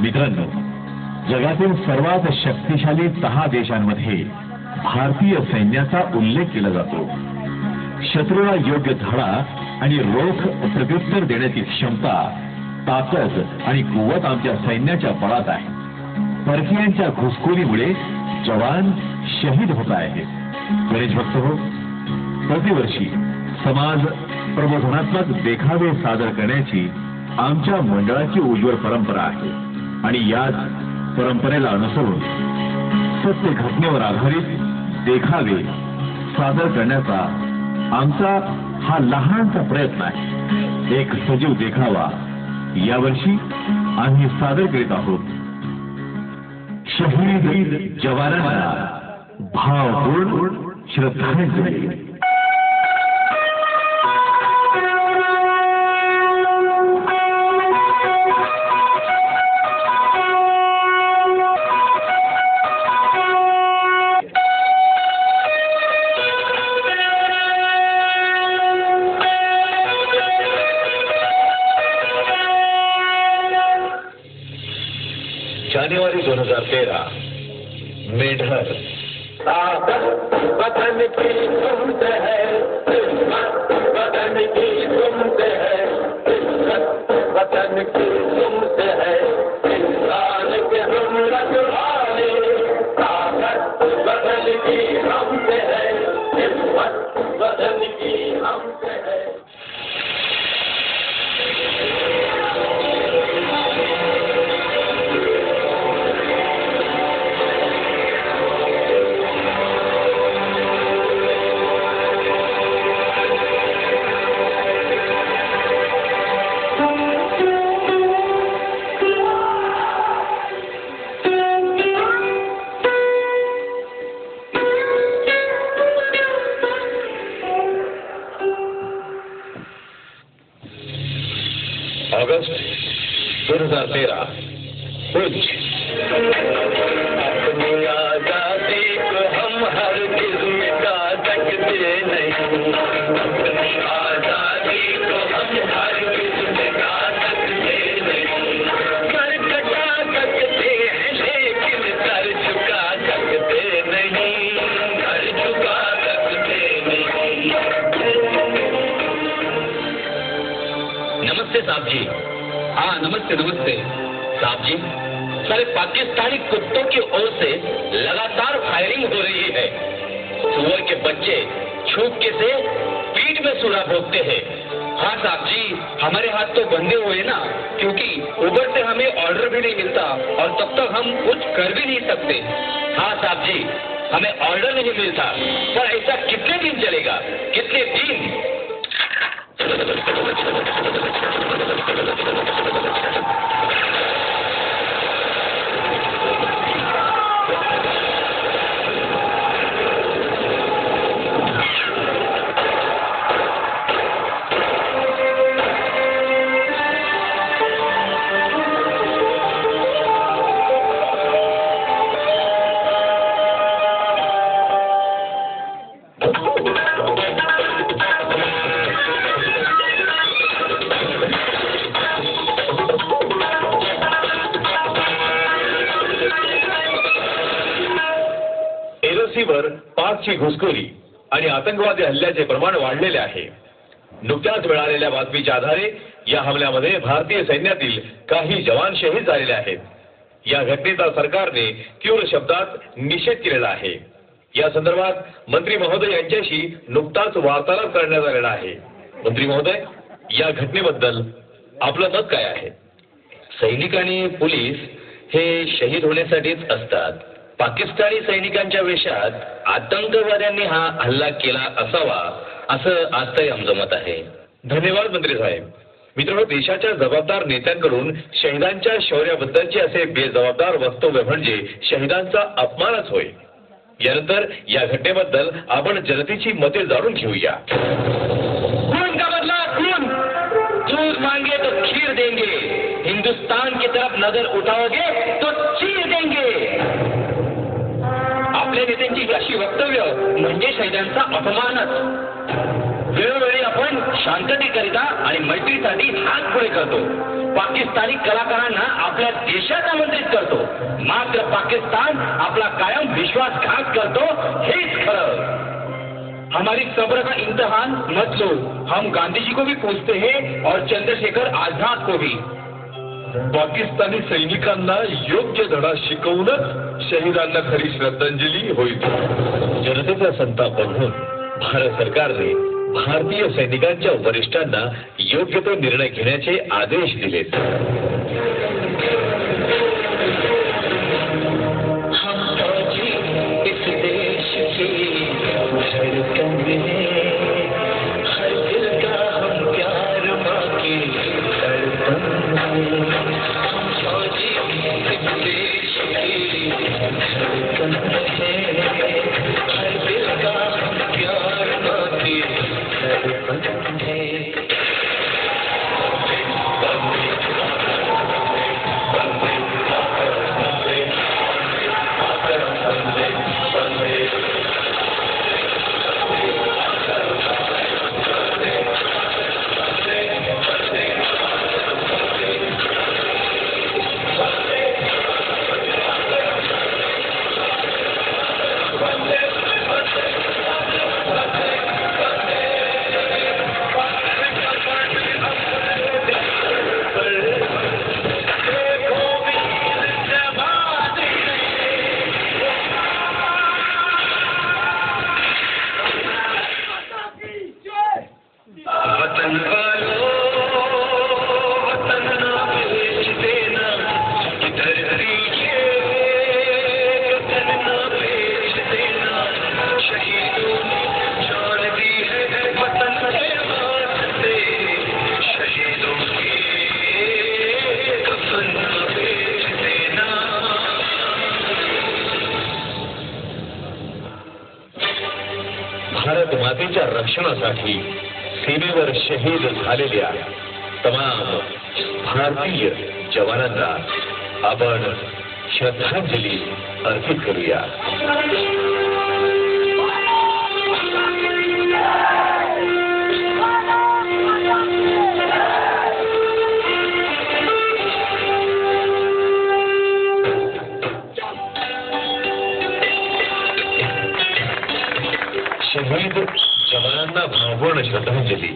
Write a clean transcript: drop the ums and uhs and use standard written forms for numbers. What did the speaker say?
मित्रांनो, जगातील सर्वात शक्तिशाली 6 देशांमध्ये भारतीय सैन्याचा उल्लेख केला जातो. शत्रूला योग्य धडा आणि रोख प्रत्युत्तर देण्याची क्षमता, ताकद आणि कुवत आमच्या सैन्याच्या बळात आहे. परकीयांच्या घुसखोरीमुळे जवान शहीद होत आहेत. गणेश भक्त हो, प्रतिवर्षी समाज प्रबोधनात्मक देखावे सादर करण्याची आमच्या मंडळाची उज्ज्वल परंपरा आहे आणि याच परंपरेला अनुसरून सत्य घटनेवर आधारित देखावे सादर करण्याचा आमचा हा लहानसा प्रयत्न आहे. एक सजीव देखावा यावर्षी आम्ही सादर करीत आहोत. शहीद जवानांना भावपूर्ण श्रद्धांजली. जानेवारी 2013 मेढर. वतन की सुनते हैं, वतन की सुनते हैं, वतन की सुनते हैं, इंसान के हम रखवाले, ताकत वतन की हमसे है, हिम्मत वतन की हमसे है. ऑगस्ट 2013 पुंछ. अपनी आजादी को हम हरगिज़ मिटा सकते नहीं, अपनी आजादी को हम हरगिज़ मिटा सकते नहीं. सर कटा सकते हैं लेकिन सर झुका सकते नहीं, सर झुका सकते नहीं. नमस्ते साहब जी. हाँ नमस्ते नमस्ते साहब जी. सारे पाकिस्तानी कुत्तों की ओर से लगातार फायरिंग हो रही है. सुअर के बच्चे छूके से पीठ में सुरा भोगते हैं. हाँ साहब जी, हमारे हाथ तो बंधे हुए ना, क्योंकि ऊपर से हमें ऑर्डर भी नहीं मिलता और तब तक हम कुछ कर भी नहीं सकते. हाँ साहब जी, हमें ऑर्डर नहीं मिलता, पर ऐसा कितने दिन चलेगा, कितने दिन? एलओसीवर 5ची घुसखोरी आणि आतंकवादी हल्ल्याचे प्रमाण वाढलेले आहे. नुकत्याच मिळालेल्या बातमीच्या आधारे या हमल्यामध्ये भारतीय सैन्यातील काही जवान शहीद झालेले आहेत. या घटनेचा सरकारने तीव्र शब्दात निषेध केलेला आहे. या संदर्भात मंत्री महोदय यांच्याशी नुकताच वार्तालाप करण्यात आलेला आहे. मंत्री महोदय, या घटनेबद्दल आपलं मत काय आहे? सैनिक आणि पोलीस हे शहीद होण्यासाठीच असतात. पाकिस्तानी सैनिकांच्या वेशात आतंकवाद्यांनी हा हल्ला केला असावा असं आजताई आमचं मत आहे. धन्यवाद मंत्री साहेब. मित्रांनो, देशाच्या जबाबदार नेत्यांकडून शहीदांच्या शौर्याबद्दलचे असे बेजबाबदार वक्तव्य म्हणजे शहीदांचा अपमानच होय. यानंतर या घटनेबद्दल आपण जनतेची मते जाणून घेऊया. खून का बदला खून, दूध मांगे तो खीर देंगे, हिंदुस्तान की तरफ नजर उठाओगे तो चीर देंगे. आपल्या नेत्यांची अशी वक्तव्य म्हणजे शहीदांचा अपमानच. वेळोवेळी आपण शांततेकरिता आणि मैत्रीसाठी हात पुढे करतो. पाकिस्तानी कलाकारांना आपल्या देशात आमंत्रित करतो. मात्र पाकिस्तान आपला कायम विश्वासघात करतो, हेच खरं. हमारी सब्र का इम्तिहान मत लो. हम गांधी जी को भी पूछते हैं और चंद्रशेखर आजाद को भी. पाकिस्तानी सैनिकांना योग्य धडा शिकवूनच शहीदांना खरी श्रद्धांजली होईल. जनतेचा संताप बघून भारत सरकारने भारतीय सैनिकांच्या वरिष्ठांना योग्य तो निर्णय घेण्याचे आदेश दिले. भारत मातेच्या रक्षणासाठी सीमेवर शहीद झालेल्या तमाम भारतीय जवानांना आपण श्रद्धांजली अर्पित करूया. शहीद जवानांना भावपूर्ण श्रद्धांजली.